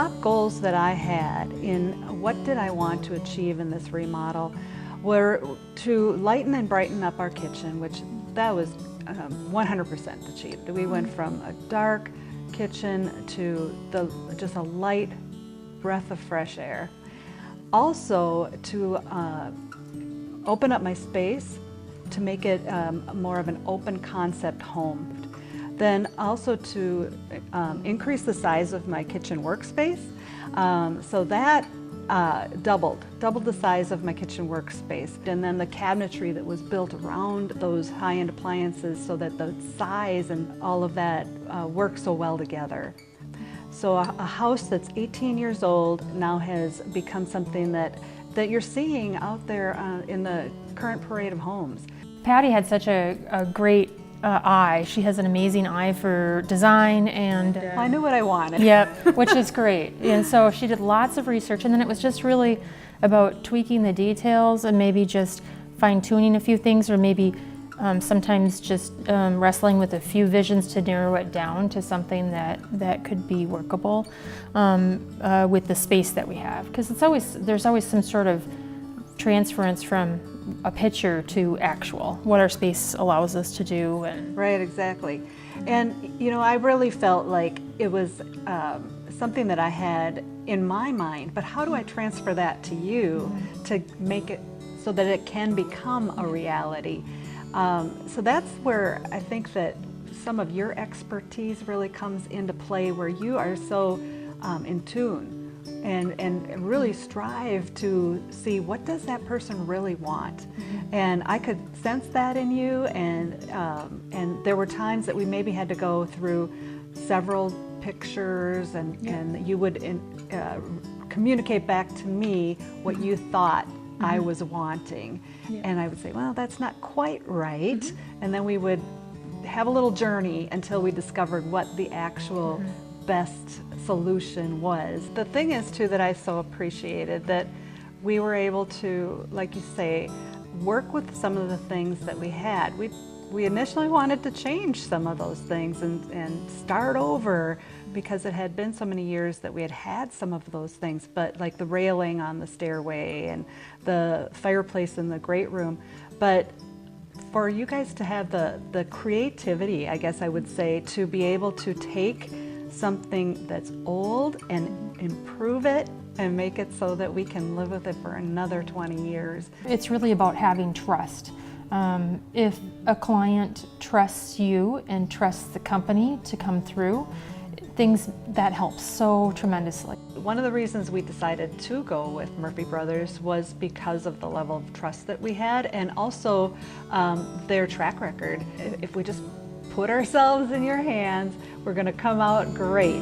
top goals that I had in what did I want to achieve in this remodel were to lighten and brighten up our kitchen, which that was 100% achieved. We went from a dark kitchen to just a light breath of fresh air. Also to open up my space to make it more of an open concept home. Then also to increase the size of my kitchen workspace. So that doubled the size of my kitchen workspace. And then the cabinetry that was built around those high-end appliances so that the size and all of that work so well together. So a house that's 18 years old now has become something that you're seeing out there in the current parade of homes. Patty had such a great eye. She has an amazing eye for design and I knew what I wanted. Yep, which is great. And so she did lots of research, and then it was just really about tweaking the details and maybe just fine-tuning a few things, or maybe sometimes just wrestling with a few visions to narrow it down to something that could be workable with the space that we have. Because there's always some sort of transference from a picture to actual, what our space allows us to do. Right, exactly. And you know, I really felt like it was something that I had in my mind, but how do I transfer that to you to make it so that it can become a reality? So that's where I think that some of your expertise really comes into play, where you are so in tune and really strive to see what does that person really want. And I could sense that in you, and there were times that we maybe had to go through several pictures and you would communicate back to me what you thought I was wanting. And I would say, well, that's not quite right. And then we would have a little journey until we discovered what the actual best solution was. The thing is too that I so appreciated that we were able to, like you say, work with some of the things that we had. We initially wanted to change some of those things and start over, because it had been so many years that we had had some of those things, but like the railing on the stairway and the fireplace in the great room. But for you guys to have the creativity, I guess I would say, to be able to take something that's old and improve it and make it so that we can live with it for another 20 years. It's really about having trust. If a client trusts you and trusts the company to come through, that helps so tremendously. One of the reasons we decided to go with Murphy Brothers was because of the level of trust that we had, and also their track record. If we just put ourselves in your hands, we're going to come out great.